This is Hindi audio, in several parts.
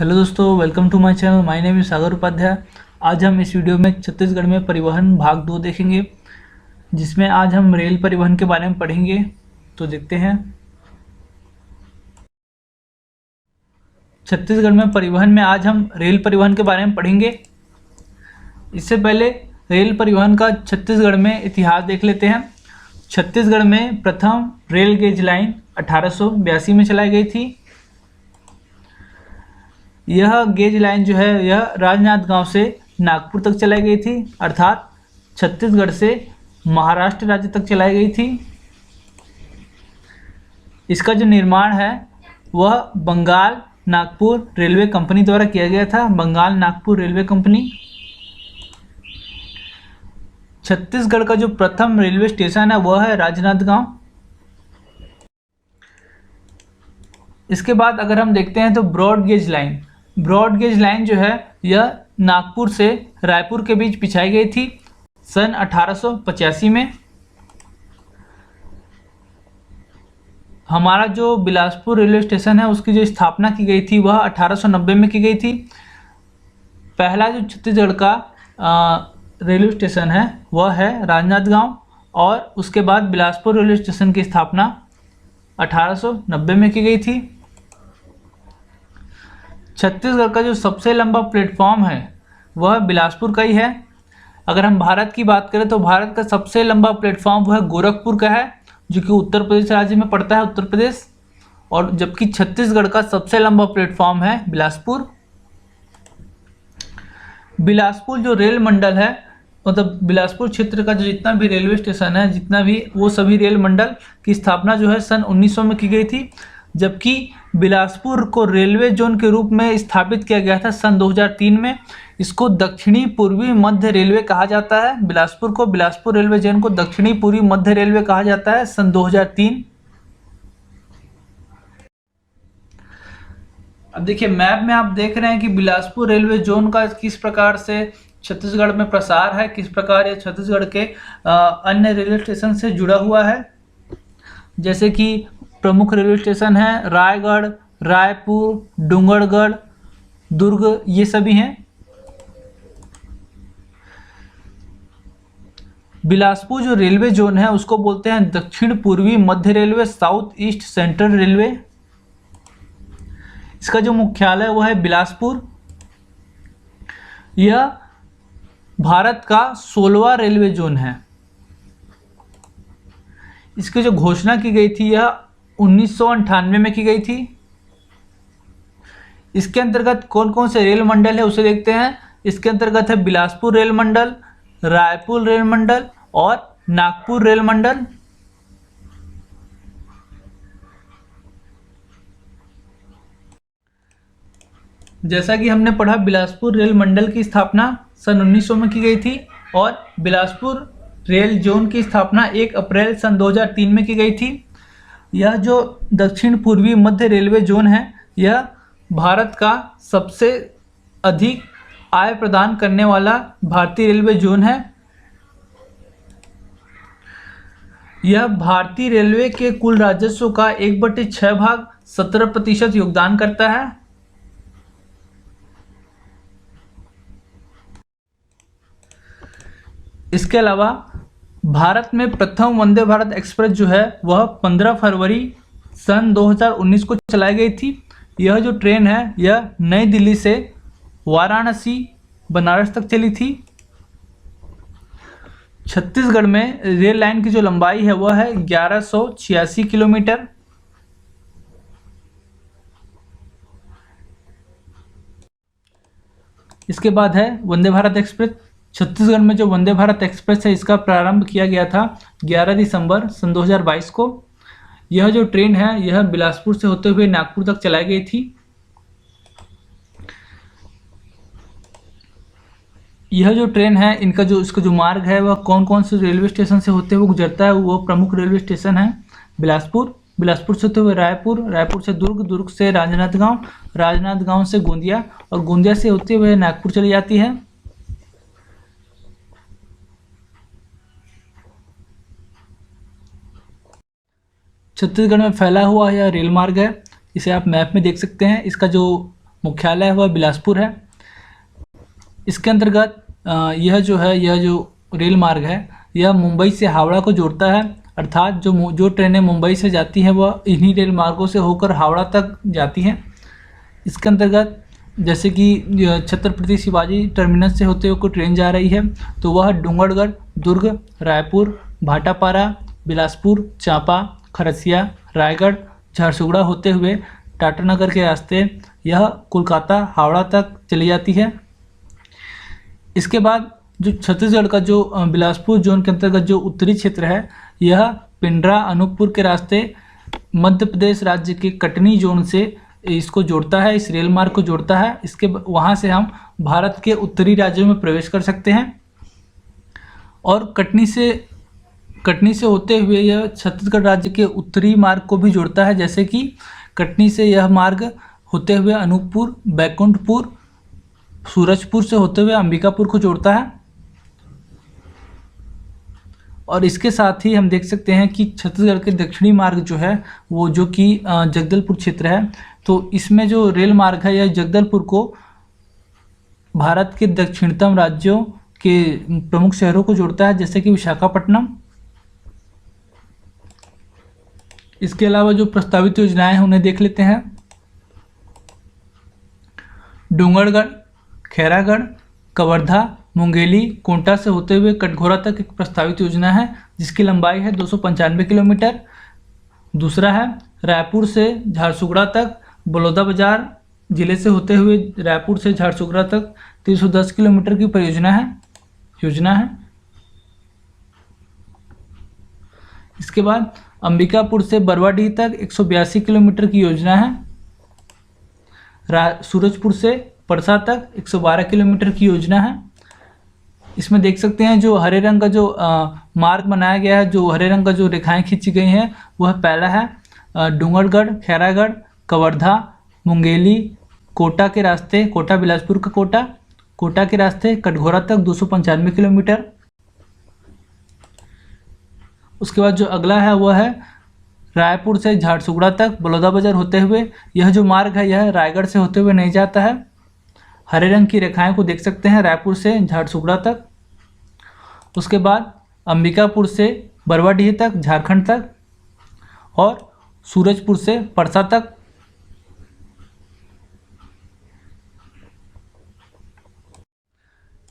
हेलो दोस्तों, welcome to my channel. My name is Sagar Upadhyay. आज हम इस वीडियो में छत्तीसगढ़ में परिवहन भाग 2 देखेंगे, जिसमें आज हम रेल परिवहन के बारे में पढ़ेंगे। तो देखते हैं। छत्तीसगढ़ में परिवहन में आज हम रेल परिवहन के बारे में पढ़ेंगे। इससे पहले रेल परिवहन का छत्तीसगढ़ में इतिहास देख लेते हैं। छत्तीसगढ़ में प्रथम रेल गेज लाइन 1882 में चलाई गई थी। यह गेज लाइन जो है यह राजनांदगांव से नागपुर तक चलाई गई थी, अर्थात छत्तीसगढ़ से महाराष्ट्र राज्य तक चलाई गई थी। इसका जो निर्माण है वह बंगाल नागपुर रेलवे कंपनी द्वारा किया गया था। Bengal Nagpur railway company. छत्तीसगढ़ का जो प्रथम रेलवे स्टेशन है वह है राजनांदगांव। इसके बाद अगर हम देखते हैं तो ब्रॉड गेज लाइन जो है यह नागपुर से रायपुर के बीच बिछाई गई थी सन 1885 में। हमारा जो बिलासपुर रेलवे स्टेशन है उसकी जो स्थापना की गई थी वह 1890 में की गई थी। पहला जो छत्तीसगढ़ का रेलवे स्टेशन है वह है राजनांदगांव, और उसके बाद बिलासपुर रेलवे स्टेशन की स्थापना 1890 में की गई थी। छत्तीसगढ़ का जो सबसे लंबा प्लेटफॉर्म है वह बिलासपुर का ही है। अगर हम भारत की बात करें तो भारत का सबसे लंबा प्लेटफॉर्म वह गोरखपुर का है, जो कि उत्तर प्रदेश राज्य में पड़ता है, उत्तर प्रदेश। और जबकि छत्तीसगढ़ का सबसे लंबा प्लेटफॉर्म है बिलासपुर। बिलासपुर जो रेल मंडल है, मतलब बिलासपुर क्षेत्र का जो जितना भी रेलवे स्टेशन है, जितना भी वो सभी रेल मंडल की स्थापना जो है सन 1900 में की गई थी। जबकि बिलासपुर को रेलवे जोन के रूप में स्थापित किया गया था सन 2003 में। इसको दक्षिणी पूर्वी मध्य रेलवे कहा जाता है। बिलासपुर रेलवे जोन को दक्षिणी पूर्वी मध्य रेलवे कहा जाता है सन 2003। अब देखिए, मैप में आप देख रहे हैं कि बिलासपुर रेलवे जोन का किस प्रकार से छत्तीसगढ़ में प्रसार है, किस प्रकार ये छत्तीसगढ़ के अन्य रेलवे स्टेशन से जुड़ा हुआ है। जैसे कि प्रमुख रेलवे स्टेशन है रायगढ़, रायपुर, डूंगरगढ़, दुर्ग, ये सभी हैं। बिलासपुर जो रेलवे जोन है उसको बोलते हैं दक्षिण पूर्वी मध्य railway, south east central railway. इसका जो मुख्यालय वह है बिलासपुर। यह भारत का 16वां रेलवे जोन है। इसकी जो घोषणा की गई थी यह 1998 में की गई थी। इसके अंतर्गत कौन कौन से रेल मंडल है उसे देखते हैं। इसके अंतर्गत है बिलासपुर रेल मंडल, रायपुर रेल मंडल और नागपुर रेल मंडल। जैसा कि हमने पढ़ा, बिलासपुर रेल मंडल की स्थापना सन 1900 में की गई थी और बिलासपुर रेल जोन की स्थापना 1 अप्रैल सन 2003 में की गई थी। यह जो दक्षिण पूर्वी मध्य रेलवे जोन है यह भारत का सबसे अधिक आय प्रदान करने वाला भारतीय रेलवे जोन है। यह भारतीय रेलवे के कुल राजस्व का 1/6 भाग 17% योगदान करता है। इसके अलावा भारत में प्रथम वंदे भारत एक्सप्रेस जो है वह 15 फरवरी सन 2019 को चलाई गई थी। यह जो ट्रेन है यह नई दिल्ली से वाराणसी बनारस तक चली थी। छत्तीसगढ़ में रेल लाइन की जो लंबाई है वह है 1186 किलोमीटर। इसके बाद है वंदे भारत एक्सप्रेस। छत्तीसगढ़ में जो वंदे भारत एक्सप्रेस है इसका प्रारंभ किया गया था 11 दिसंबर सन 2022 को। यह जो ट्रेन है यह बिलासपुर से होते हुए नागपुर तक चलाई गई थी। यह जो ट्रेन है इसका जो मार्ग है वह कौन कौन से रेलवे स्टेशन से होते हुए गुजरता है, वो प्रमुख रेलवे स्टेशन है बिलासपुर से होते हुए रायपुर, रायपुर से दुर्ग, दुर्ग से राजनांदगांव, राजनांदगांव से गोंदिया और गोंदिया से होते हुए नागपुर चली जाती है। छत्तीसगढ़ में फैला हुआ यह रेल मार्ग है। इसे आप मैप में देख सकते हैं। इसका जो मुख्यालय है वह बिलासपुर है। इसके अंतर्गत यह जो रेल मार्ग है यह मुंबई से हावड़ा को जोड़ता है, अर्थात जो ट्रेनें मुंबई से जाती हैं वह इन्हीं रेल मार्गों से होकर हावड़ा तक जाती हैं। इसके अंतर्गत जैसे कि छत्रपति शिवाजी टर्मिनस से होते हुए कोई ट्रेन जा रही है तो वह डूंगरगढ़, दुर्ग, रायपुर, भाटापारा, बिलासपुर, चांपा, खरसिया, रायगढ़, झारसुगड़ा होते हुए टाटानगर के रास्ते यह कोलकाता, हावड़ा तक चली जाती है। इसके बाद जो छत्तीसगढ़ का जो बिलासपुर जोन के अंतर्गत जो उत्तरी क्षेत्र है यह पिंडरा, अनूपपुर के रास्ते मध्य प्रदेश राज्य के कटनी जोन से इसको जोड़ता है, इस रेल मार्ग को जोड़ता है। इसके वहाँ से हम भारत के उत्तरी राज्यों में प्रवेश कर सकते हैं और कटनी से होते हुए यह छत्तीसगढ़ राज्य के उत्तरी मार्ग को भी जोड़ता है, जैसे कि कटनी से यह मार्ग होते हुए अनूपपुर, बैकुंठपुर, सूरजपुर से होते हुए अंबिकापुर को जोड़ता है। और इसके साथ ही हम देख सकते हैं कि छत्तीसगढ़ के दक्षिणी मार्ग जो है वो जो कि जगदलपुर क्षेत्र है, तो इसमें जो रेल मार्ग है यह जगदलपुर को भारत के दक्षिणतम राज्यों के प्रमुख शहरों को जोड़ता है, जैसे कि विशाखापट्टनम। इसके अलावा जो प्रस्तावित योजनाएं हैं उन्हें देख लेते हैं। डूंगरगढ़, खैरागढ़, कवर्धा, मुंगेली, कोंटा से होते हुए कटघोरा तक एक प्रस्तावित योजना है जिसकी लंबाई है 295 किलोमीटर। दूसरा है रायपुर से झारसुगड़ा तक, बलौदाबाजार जिले से होते हुए रायपुर से झारसुगड़ा तक 310 किलोमीटर की योजना है। इसके बाद अंबिकापुर से बरवाडीह तक 182 किलोमीटर की योजना है। सूरजपुर से परसा तक 112 किलोमीटर की योजना है। इसमें देख सकते हैं जो हरे रंग का जो मार्ग बनाया गया है, जो हरे रंग का जो रेखाएं खींची गई हैं वह पहला है डूंगरगढ़, खैरागढ़, कवर्धा, मुंगेली, कोटा के रास्ते, कोटा बिलासपुर का कोटा के रास्ते कटघोरा तक 295 किलोमीटर। उसके बाद जो अगला है वह है रायपुर से झारसुगड़ा तक बलौदाबाजार होते हुए। यह जो मार्ग है यह रायगढ़ से होते हुए नहीं जाता है। हरे रंग की रेखाएं को देख सकते हैं रायपुर से झारसुगड़ा तक। उसके बाद अंबिकापुर से बरवाडीह तक, झारखंड तक, और सूरजपुर से परसा तक।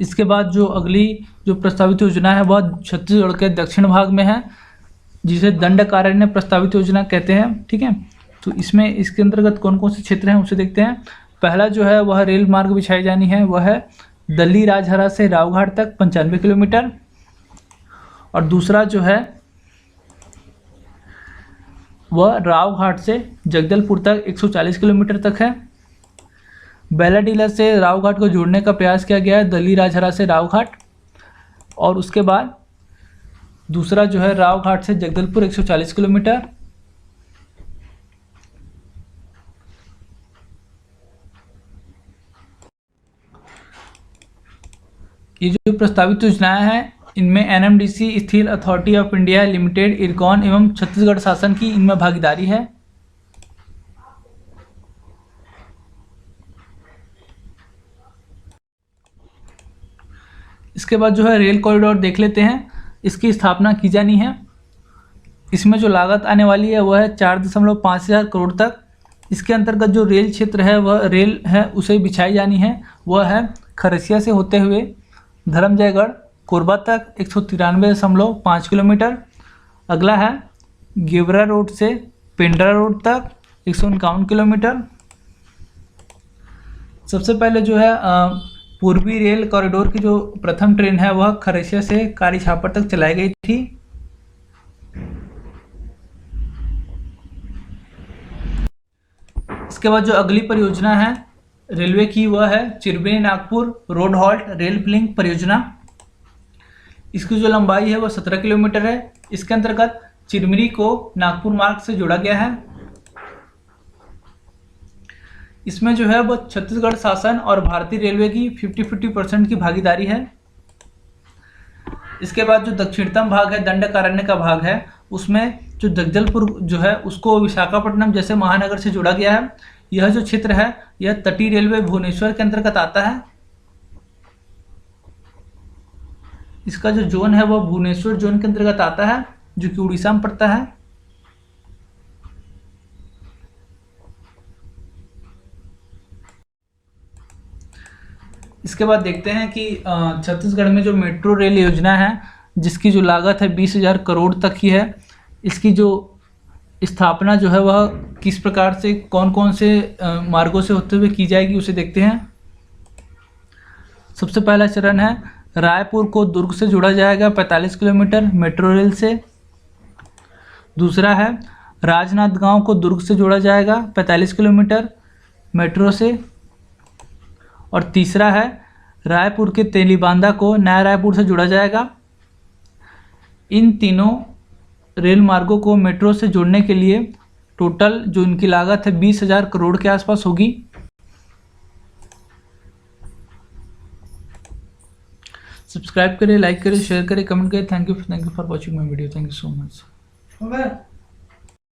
इसके बाद जो अगली जो प्रस्तावित योजना है वह छत्तीसगढ़ के दक्षिण भाग में है, जिसे दंडकारण्य प्रस्तावित योजना कहते हैं। ठीक है, तो इसमें इसके अंतर्गत कौन कौन से क्षेत्र हैं उसे देखते हैं। पहला जो है वह रेल मार्ग बिछाई जानी है, वह है दल्ली राजहरा से रावघाट तक 95 किलोमीटर। और दूसरा जो है वह रावघाट से जगदलपुर तक 140 किलोमीटर तक है। बैलाडीला से रावघाट को जोड़ने का प्रयास किया गया है, दल्ली राजहरा से रावघाट। और उसके बाद दूसरा जो है रावघाट से जगदलपुर 140 किलोमीटर। ये जो प्रस्तावित योजनाएं हैं इनमें NMDC, steel authority of India limited, IRCON एवं छत्तीसगढ़ शासन की इनमें भागीदारी है। इसके बाद जो है रेल कॉरिडोर देख लेते हैं। इसकी स्थापना की जानी है। इसमें जो लागत आने वाली है वह है 4.5 हज़ार करोड़ तक। इसके अंतर्गत जो रेल क्षेत्र है वह रेल है उसे बिछाई जानी है, वह है खरसिया से होते हुए धर्मजयगढ़, कोरबा तक 193.5 किलोमीटर। अगला है गेवरा रोड से पेंड्रा रोड तक 151 किलोमीटर। सबसे पहले जो है पूर्वी रेल कॉरिडोर की जो प्रथम ट्रेन है वह खरसिया से कारी छापर तक चलाई गई थी। इसके बाद जो अगली परियोजना है रेलवे की वह है Chirbani Nagpur road halt rail link परियोजना। इसकी जो लंबाई है वह 17 किलोमीटर है। इसके अंतर्गत चिरमिरी को नागपुर मार्ग से जोड़ा गया है। इसमें जो है वो छत्तीसगढ़ शासन और भारतीय रेलवे की 50-50% की भागीदारी है। इसके बाद जो दक्षिणतम भाग है दंडकारण्य का भाग है, उसमें जो जगदलपुर जो है उसको विशाखापट्टनम जैसे महानगर से जोड़ा गया है। यह जो क्षेत्र है यह तटीय रेलवे भुवनेश्वर के अंतर्गत आता है। इसका जो जोन है वह भुवनेश्वर जोन के अंतर्गत आता है, जो कि उड़ीसा में पड़ता है। इसके बाद देखते हैं कि छत्तीसगढ़ में जो मेट्रो रेल योजना है, जिसकी जो लागत है 20,000 करोड़ तक की है, इसकी जो स्थापना जो है वह किस प्रकार से, कौन कौन से मार्गों से होते हुए की जाएगी, उसे देखते हैं। सबसे पहला चरण है रायपुर को दुर्ग से जोड़ा जाएगा 45 किलोमीटर मेट्रो रेल से। दूसरा है राजनांदगांव को दुर्ग से जोड़ा जाएगा 45 किलोमीटर मेट्रो से। और तीसरा है रायपुर के तेलीबांधा को नया रायपुर से जोड़ा जाएगा। इन तीनों रेल मार्गों को मेट्रो से जोड़ने के लिए टोटल जो इनकी लागत है 20,000 करोड़ के आसपास होगी। सब्सक्राइब करें, लाइक करें, शेयर करें, कमेंट करें। Thank you for watching my video. Thank you so much.